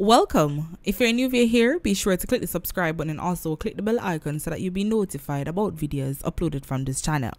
Welcome! If you're new here, be sure to click the subscribe button and also click the bell icon so that you'll be notified about videos uploaded from this channel.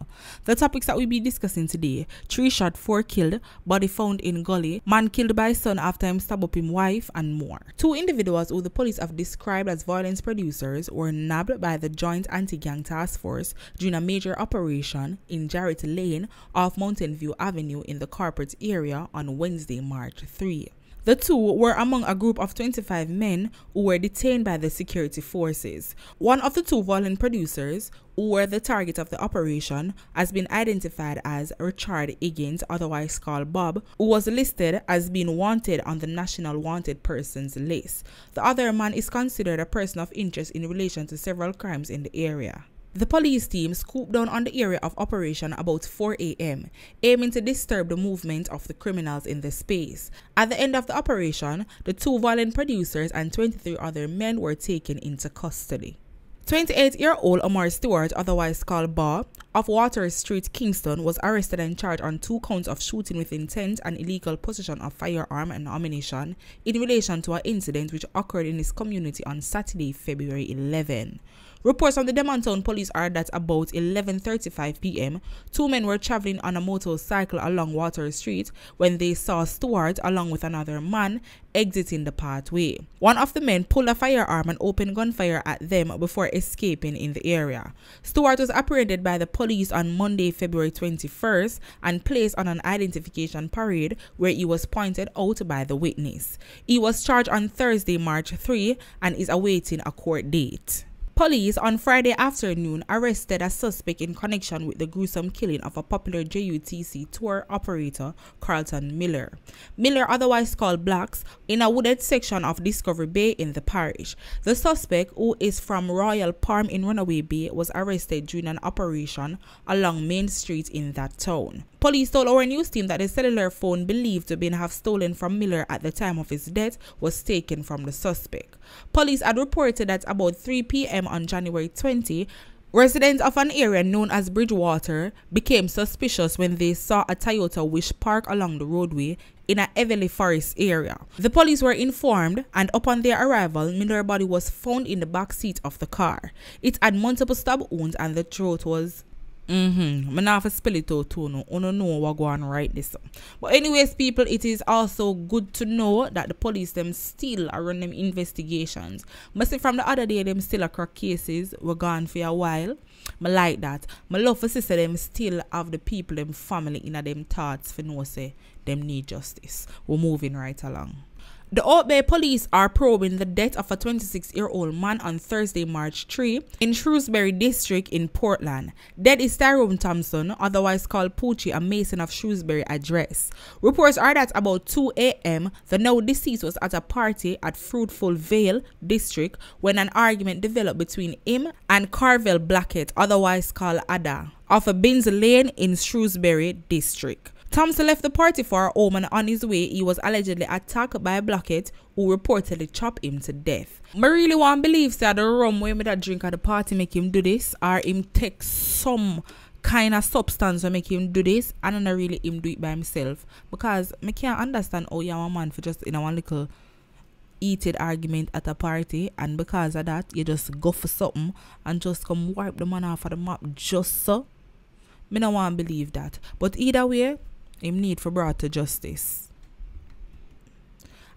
The topics that we'll be discussing today: 3 shot, 4 killed, body found in Gully, man killed by son after him stab up his wife, and more. 2 individuals who the police have described as violence producers were nabbed by the Joint Anti-Gang Task Force during a major operation in Jarrett Lane off Mountain View Avenue in the corporate area on Wednesday, March 3. The 2 were among a group of 25 men who were detained by the security forces. One of the 2 violent producers, who were the target of the operation, has been identified as Richard Higgins, otherwise called Bob, who was listed as being wanted on the National Wanted Persons list. The other man is considered a person of interest in relation to several crimes in the area. The police team scooped down on the area of operation about 4 a.m., aiming to disturb the movement of the criminals in the space. At the end of the operation, the 2 violent producers and 23 other men were taken into custody. 28-year-old Omar Stewart, otherwise called B0DY, of Water Street, Kingston, was arrested and charged on 2 counts of shooting with intent and illegal possession of firearm and ammunition in relation to an incident which occurred in his community on Saturday, February 11. Reports from the Demontown police are that about 11:35 p.m., 2 men were traveling on a motorcycle along Water Street when they saw Stewart along with another man exiting the pathway. One of the men pulled a firearm and opened gunfire at them before escaping in the area. Stewart was apprehended by the police on Monday, February 21st and placed on an identification parade where he was pointed out by the witness. He was charged on Thursday, March 3 and is awaiting a court date. Police on Friday afternoon arrested a suspect in connection with the gruesome killing of a popular JUTC tour operator, Carlton Miller. Miller, otherwise called Blacks, in a wooded section of Discovery Bay in the parish. The suspect, who is from Royal Palm in Runaway Bay, was arrested during an operation along Main Street in that town. Police told our news team that the cellular phone believed to have stolen from Miller at the time of his death was taken from the suspect. Police had reported that about 3 p.m. on January 20, residents of an area known as Bridgewater became suspicious when they saw a Toyota Wish parked along the roadway in a heavily forest area. The police were informed, and upon their arrival, Miller's body was found in the back seat of the car. It had multiple stab wounds and the throat was I'm not have to spell it out too, no. I don't know what go on right this. But anyways, people, it is also good to know that the police them still are running them investigations. But see, from the other day, them still a crack cases were gone for a while. I like that. My love for sister them still have the people, them family in them thoughts for know say them need justice. We're moving right along. The Old Bay police are probing the death of a 26-year-old man on Thursday, March 3 in Shrewsbury District in Portland. Dead is Tyrone Thompson, otherwise called Poochie, a mason of Shrewsbury address. Reports are that about 2 a.m., the now deceased was at a party at Fruitful Vale District when an argument developed between him and Carvel Blackett, otherwise called Ada, of a Binns Lane in Shrewsbury District. Thompson left the party for home, and on his way, he was allegedly attacked by Blackett, who reportedly chopped him to death. I really want to believe that the rum we made a drink at the party make him do this, or him take some kind of substance to make him do this, and not really him do it by himself. Because I can't understand how you're a man for just in a one little heated argument at a party, and because of that, you just go for something and just come wipe the man off of the map just so. I don't want to believe that. But either way, him need for brought to justice.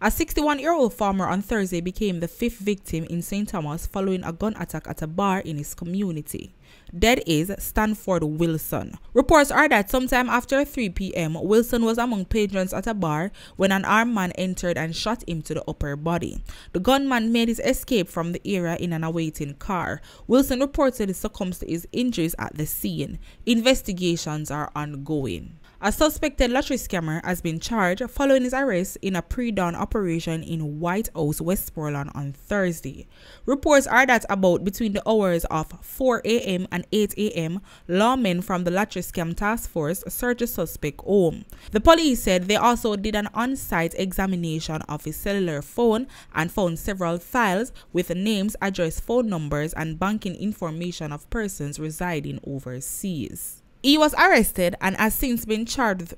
A 61-year-old farmer on Thursday became the 5th victim in St. Thomas following a gun attack at a bar in his community. Dead is Stanford Wilson. Reports are that sometime after 3 p.m., Wilson was among patrons at a bar when an armed man entered and shot him to the upper body. The gunman made his escape from the area in an awaiting car. Wilson reportedly succumbed to his injuries at the scene. Investigations are ongoing. A suspected lottery scammer has been charged following his arrest in a pre-dawn operation in White House, Westmoreland on Thursday. Reports are that about between the hours of 4 a.m. and 8 a.m., lawmen from the lottery scam task force searched the suspect home. The police said they also did an on-site examination of his cellular phone and found several files with names, address, phone numbers, and banking information of persons residing overseas. He was arrested and has since been charged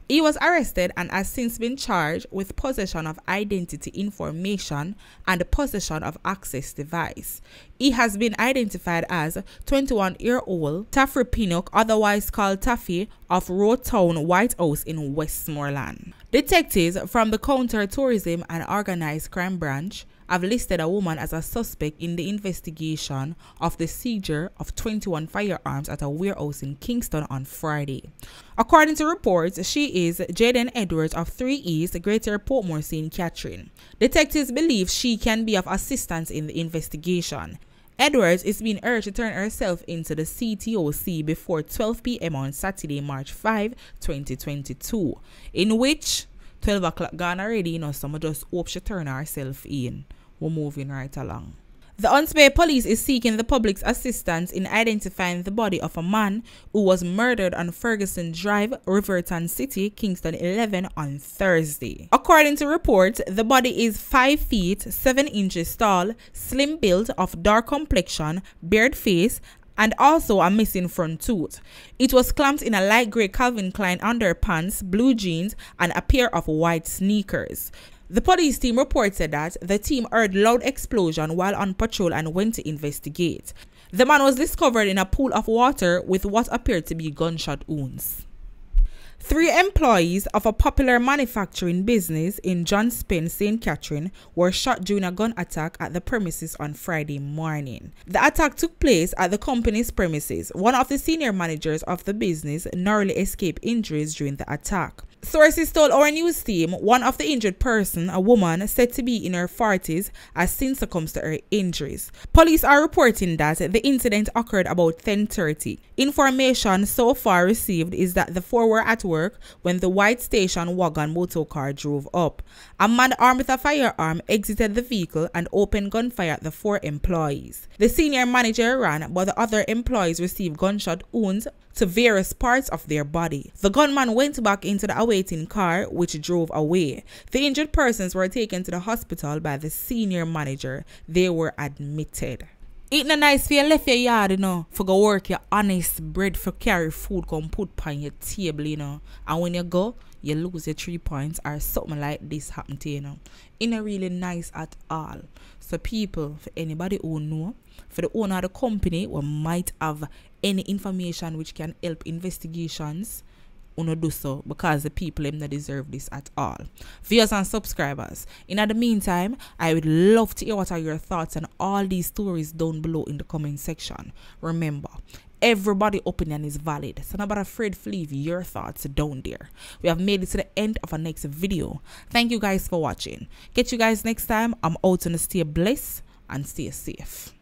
He was arrested and has since been charged with possession of identity information and possession of access device. He has been identified as 21-year-old Taffy Pinnock, otherwise called Taffy, of Road Town, White House in Westmoreland. Detectives from the Counter-Tourism and Organized Crime Branch have listed a woman as a suspect in the investigation of the seizure of 21 firearms at a warehouse in Kingston on Friday. According to reports, she is Jaden Edwards of 3 East, Greater Portmore St. Catherine. Detectives believe she can be of assistance in the investigation. Edwards is being urged to turn herself into the CTOC before 12 p.m. on Saturday, March 5, 2022, in which 12 o'clock gone already, so I just hope she turn herself in. We're moving right along. The Hunts Bay police is seeking the public's assistance in identifying the body of a man who was murdered on Ferguson Drive, Riverton City, Kingston 11 on Thursday. According to reports, the body is 5 feet 7 inches tall, slim build, of dark complexion, bared face, and also a missing front tooth. It was clamped in a light grey Calvin Klein underpants, blue jeans, and a pair of white sneakers. The police team reported that the team heard loud explosion while on patrol and went to investigate. The man was discovered in a pool of water with what appeared to be gunshot wounds. 3 employees of a popular manufacturing business in John Spence, St. Catherine, were shot during a gun attack at the premises on Friday morning. The attack took place at the company's premises. One of the senior managers of the business narrowly escaped injuries during the attack. Sources told our news team one of the injured person, a woman said to be in her 40s, has since succumbed to her injuries. Police are reporting that the incident occurred about 10:30. Information so far received is that the 4 were at work when the white station wagon motorcar drove up. A man armed with a firearm exited the vehicle and opened gunfire at the 4 employees. The senior manager ran, but the other employees received gunshot wounds to various parts of their body. The gunman went back into the awaiting car, which drove away. The injured persons were taken to the hospital by the senior manager. They were admitted. It's not nice for you left your yard, for go work your honest bread for carry food come put on your table, And when you go, you lose your 3 points or something like this happen to you, It's not really nice at all. So people, for anybody who know, for the owner of the company who might have any information which can help investigations, do so, because the people them not deserve this at all. Viewers and subscribers, in the meantime, I would love to hear what are your thoughts on all these stories down below in the comment section. Remember, everybody's opinion is valid, so not afraid to leave your thoughts down there. We have made it to the end of our next video. Thank you guys for watching. Catch you guys next time. I'm out, and stay blessed and stay safe.